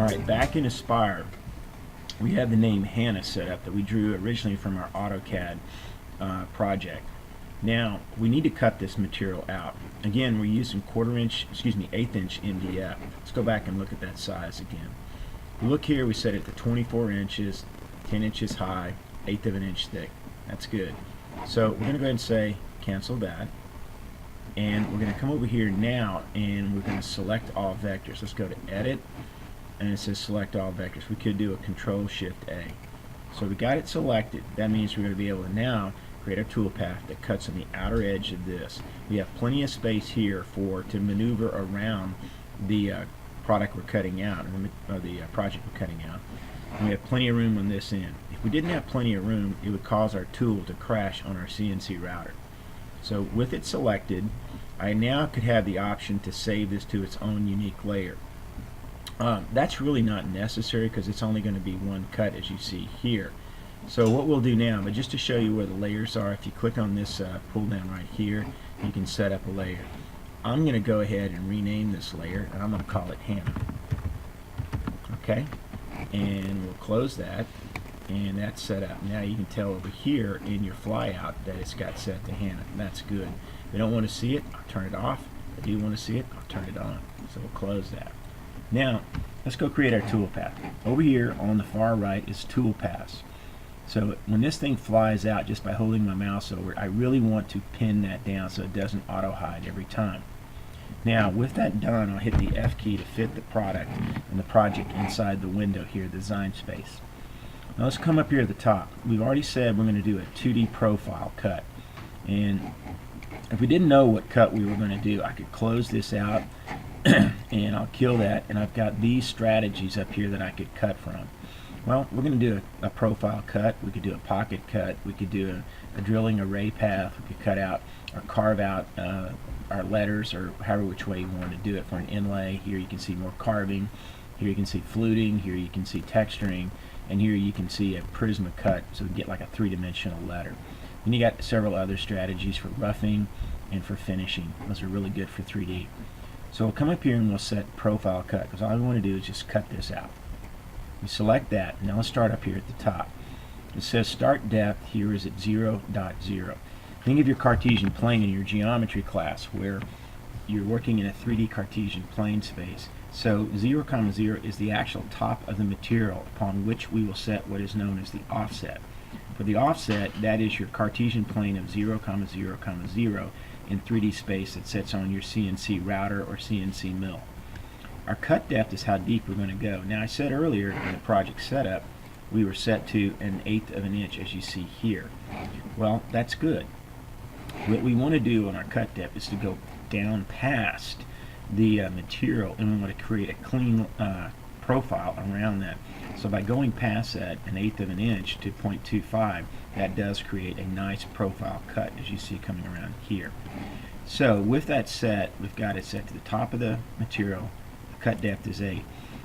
Alright, back in Aspire, we have the name Hannah set up that we drew originally from our AutoCAD project. Now, we need to cut this material out. Again, we're using eighth inch MDF. Let's go back and look at that size again. Look here, we set it to 24 inches, 10 inches high, eighth of an inch thick. That's good. So we're going to go ahead and say cancel that. And we're going to come over here now and we're going to select all vectors. Let's go to edit, and it says select all vectors. We could do a Control Shift A. So we got it selected. That means we're going to be able to now create a toolpath that cuts on the outer edge of this. We have plenty of space here to maneuver around the product we're cutting out, or the project we're cutting out. And we have plenty of room on this end. If we didn't have plenty of room, it would cause our tool to crash on our CNC router. So with it selected, I now could have the option to save this to its own unique layer. That's really not necessary because it's only going to be one cut, as you see here. So what we'll do now, but just to show you where the layers are, if you click on this pull down right here, you can set up a layer. I'm going to go ahead and rename this layer, and I'm going to call it Hannah. Okay, and we'll close that, and that's set up. Now you can tell over here in your flyout that it's got set to Hannah, and that's good. If you don't want to see it, I'll turn it off. If I do want to see it, I'll turn it on. So we'll close that. Now, let's go create our toolpath. Over here on the far right is toolpaths. So when this thing flies out just by holding my mouse over it, I really want to pin that down so it doesn't auto-hide every time. Now, with that done, I'll hit the F key to fit the product and the project inside the window here, the design space. Now let's come up here at the top. We've already said we're going to do a 2D profile cut. And if we didn't know what cut we were going to do, I could close this out and I'll kill that, and I've got these strategies up here that I could cut from. Well, we're going to do a profile cut, we could do a pocket cut, we could do a drilling array path, we could cut out or carve out our letters, or however which way you want to do it for an inlay. Here you can see more carving, here you can see fluting, here you can see texturing, and here you can see a prisma cut, so we get like a three-dimensional letter. Then you got several other strategies for roughing and for finishing. Those are really good for 3D. So we'll come up here and we'll set profile cut, because all we want to do is just cut this out. We select that. Now let's start up here at the top. It says start depth here is at 0.0. Think of your Cartesian plane in your geometry class where you're working in a 3D Cartesian plane space. So 0.0 is the actual top of the material upon which we will set what is known as the offset. For the offset, that is your Cartesian plane of 0.0,0 in 3D space that sits on your CNC router or CNC mill. Our cut depth is how deep we're going to go. Now I said earlier in the project setup we were set to 1/8 of an inch, as you see here. Well, that's good. What we want to do on our cut depth is to go down past the material, and we want to create a clean profile around that. So by going past that 1/8 of an inch to 0.25, that does create a nice profile cut, as you see coming around here. So with that set, we've got it set to the top of the material. The cut depth is 8.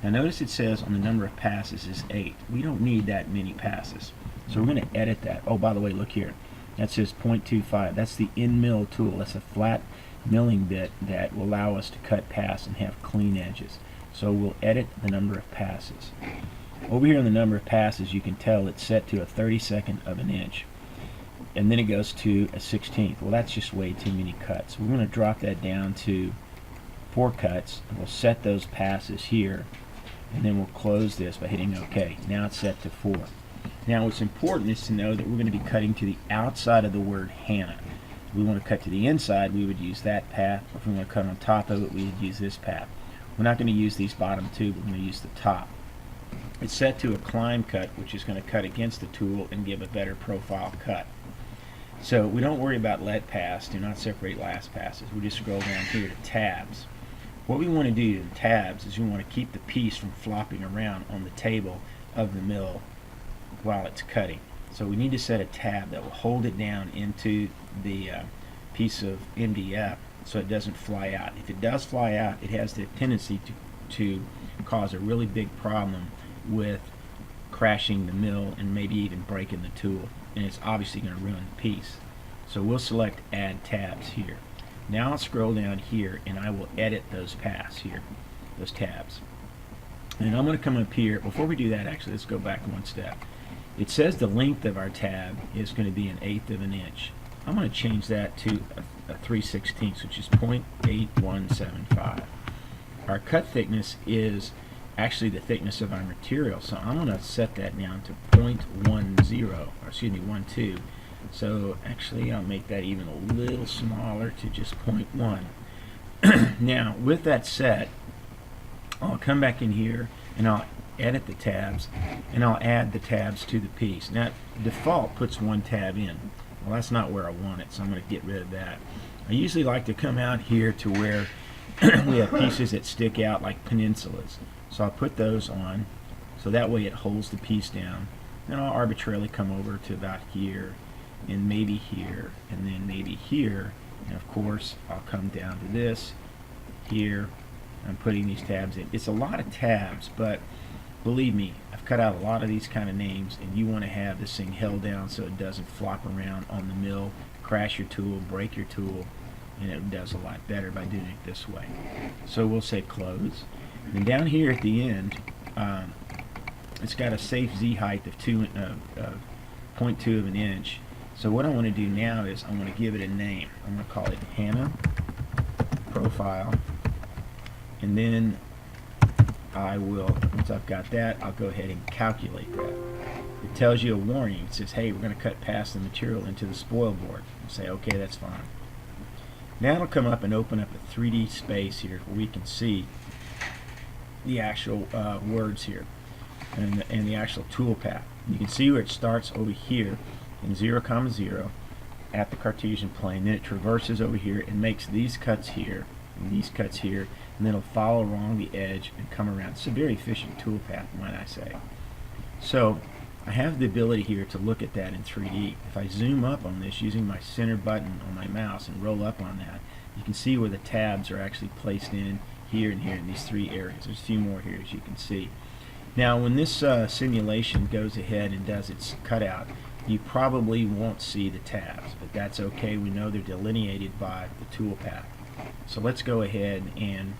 Now notice it says on the number of passes is 8. We don't need that many passes, so we're going to edit that. Oh, by the way, look here. That says 0.25. That's the in-mill tool. That's a flat milling bit that will allow us to cut past and have clean edges. So we'll edit the number of passes. Over here on the number of passes, you can tell it's set to a 32nd of an inch. And then it goes to a 1/16. Well, that's just way too many cuts. We're going to drop that down to 4 cuts. And we'll set those passes here. And then we'll close this by hitting OK. Now it's set to 4. Now what's important is to know that we're going to be cutting to the outside of the word Hannah. If we want to cut to the inside, we would use that path. If we want to cut on top of it, we would use this path. We're not going to use these bottom two, we're going to use the top. It's set to a climb cut, which is going to cut against the tool and give a better profile cut. So we don't worry about let pass, do not separate last passes. We just scroll down here to tabs. What we want to do in tabs is we want to keep the piece from flopping around on the table of the mill while it's cutting. So we need to set a tab that will hold it down into the piece of MDF so it doesn't fly out. If it does fly out, it has the tendency to cause a really big problem with crashing the mill and maybe even breaking the tool, and it's obviously going to ruin the piece. So we'll select add tabs here. Now I'll scroll down here and I will edit those paths here, those tabs. And I'm going to come up here. Before we do that, actually, let's go back one step. It says the length of our tab is going to be 1/8 of an inch. I'm going to change that to a 3/16, which is 0.8175. Our cut thickness is actually the thickness of our material, so I'm going to set that down to 0.10, or excuse me, 12. So actually I'll make that even a little smaller to just 0.1. Now with that set, I'll come back in here and I'll edit the tabs, and I'll add the tabs to the piece. Now default puts one tab in. Well, that's not where I want it, so I'm going to get rid of that. I usually like to come out here to where we have pieces that stick out like peninsulas. So I'll put those on, so that way it holds the piece down. Then I'll arbitrarily come over to about here, and maybe here, and then maybe here. And of course, I'll come down to this, here. I'm putting these tabs in. It's a lot of tabs, but believe me, I've cut out a lot of these kind of names, and you want to have this thing held down so it doesn't flop around on the mill, crash your tool, break your tool, and it does a lot better by doing it this way. So we'll say close. And down here at the end, it's got a safe Z height of 0.2 of an inch. So what I want to do now is I want to give it a name. I'm going to call it Hannah Profile, and then I will, once I've got that, I'll go ahead and calculate that. It tells you a warning. It says, hey, we're going to cut past the material into the spoil board. You say, okay, that's fine. Now it'll come up and open up a 3D space here where we can see the actual words here and the actual tool path. You can see where it starts over here in 0, 0 at the Cartesian plane. Then it traverses over here and makes these cuts here and these cuts here, and then it'll follow along the edge and come around. It's a very efficient tool path, might I say. So I have the ability here to look at that in 3D. If I zoom up on this using my center button on my mouse and roll up on that, you can see where the tabs are actually placed in here and here in these three areas. There's a few more here, as you can see. Now when this simulation goes ahead and does its cutout, you probably won't see the tabs, but that's okay. We know they're delineated by the tool path. So let's go ahead and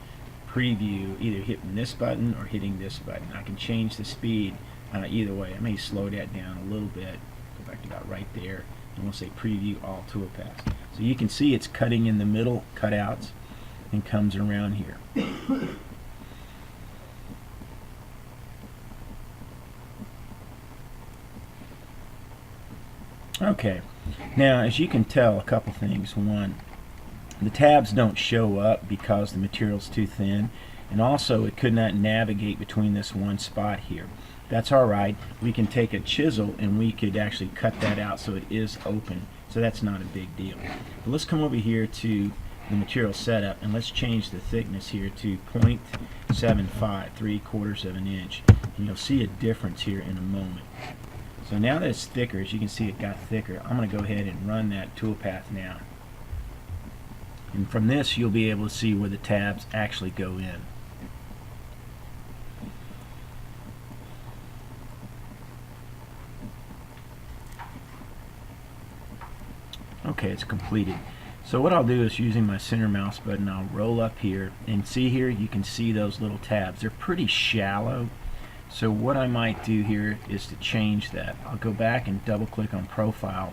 preview either hitting this button or hitting this button. I can change the speed either way. I may slow that down a little bit, go back to about right there, and we'll say preview all tool paths. So you can see it's cutting in the middle cutouts and comes around here. Okay, now as you can tell, a couple things. One, the tabs don't show up because the material's too thin, and also it could not navigate between this one spot here. That's alright. We can take a chisel and we could actually cut that out so it is open, so that's not a big deal. But let's come over here to the material setup and let's change the thickness here to 0.75, 3/4 of an inch, and you'll see a difference here in a moment. So now that it's thicker, as you can see it got thicker, I'm going to go ahead and run that toolpath now. And from this you'll be able to see where the tabs actually go in. Okay, it's completed. So what I'll do is, using my center mouse button, I'll roll up here, and see here you can see those little tabs. They're pretty shallow. So what I might do here is to change that. I'll go back and double click on profile,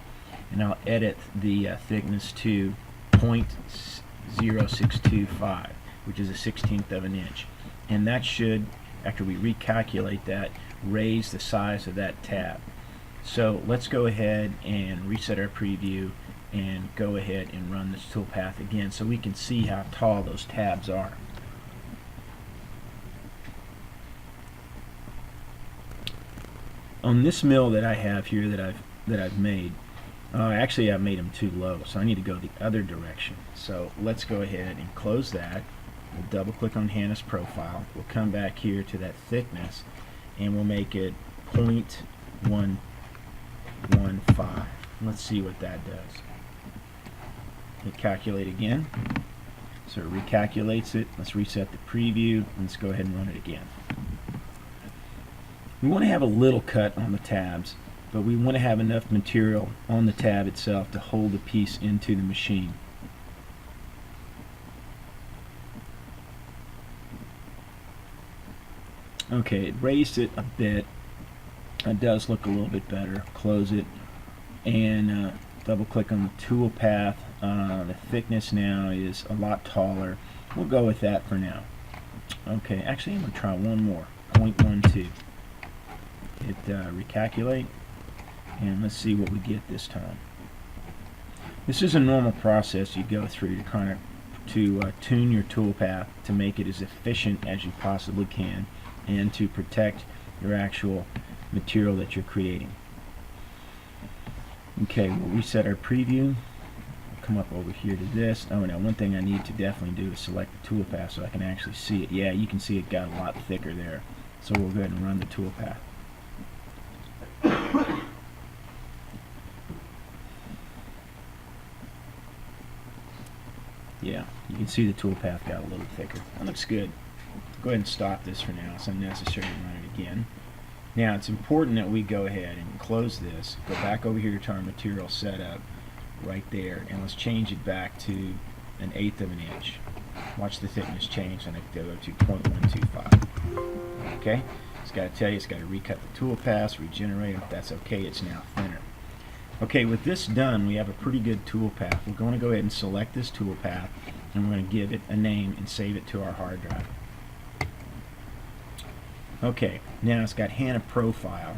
and I'll edit the thickness to 0.0625, which is a 1/16 of an inch. And that should, after we recalculate that, raise the size of that tab. So let's go ahead and reset our preview and go ahead and run this toolpath again so we can see how tall those tabs are. On this mill that I have here that I've made, actually I've made them too low, so I need to go the other direction. So let's go ahead and close that. We'll double click on Hannah's profile. We'll come back here to that thickness and we'll make it 0.115. Let's see what that does. Hit calculate again. So it recalculates it. Let's reset the preview. Let's go ahead and run it again. We want to have a little cut on the tabs, but we want to have enough material on the tab itself to hold the piece into the machine. Okay, it raised it a bit. It does look a little bit better. Close it and double click on the tool path. The thickness now is a lot taller. We'll go with that for now. Okay, actually I'm going to try one more. 0.12. Hit recalculate, and let's see what we get this time. This is a normal process you go through to kind of tune your tool path to make it as efficient as you possibly can and to protect your actual material that you're creating. Okay, we'll reset our preview. Come up over here to this. Oh, now one thing I need to definitely do is select the tool path so I can actually see it. Yeah, you can see it got a lot thicker there. So we'll go ahead and run the tool path. Yeah, you can see the tool path got a little thicker. That looks good. Go ahead and stop this for now. It's unnecessary to run it again. Now it's important that we go ahead and close this, go back over here to our material setup right there, and let's change it back to 1/8 of an inch. Watch the thickness change, and it go to 0.125. Okay, it's got to tell you it's got to recut the tool paths, regenerate them. If that's okay, it's now thinner. Okay, with this done, we have a pretty good tool path. We're going to go ahead and select this tool path, and we're going to give it a name and save it to our hard drive. Okay, now it's got HANA profile,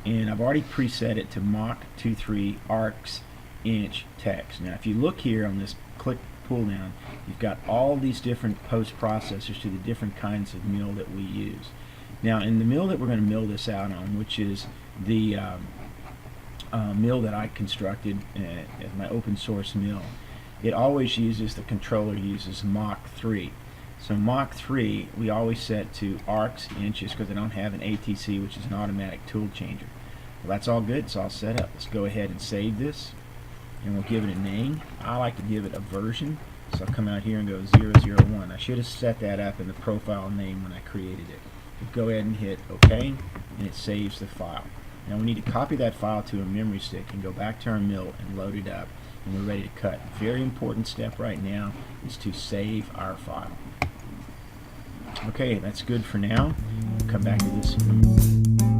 and I've already preset it to Mach 2.3 arcs inch text. Now if you look here on this click pull down, you've got all these different post processors to the different kinds of mill that we use. Now in the mill that we're going to mill this out on, which is the mill that I constructed as my open source mill, it always uses, the controller uses Mach 3. So Mach 3 we always set to arcs, inches, because I don't have an ATC, which is an automatic tool changer. Well, that's all good. It's all set up. Let's go ahead and save this, and we'll give it a name. I like to give it a version, so I'll come out here and go 001. I should have set that up in the profile name when I created it. But go ahead and hit OK, and it saves the file. Now we need to copy that file to a memory stick and go back to our mill and load it up, and we're ready to cut. Very important step right now is to save our file. Okay, that's good for now. We'll come back to this.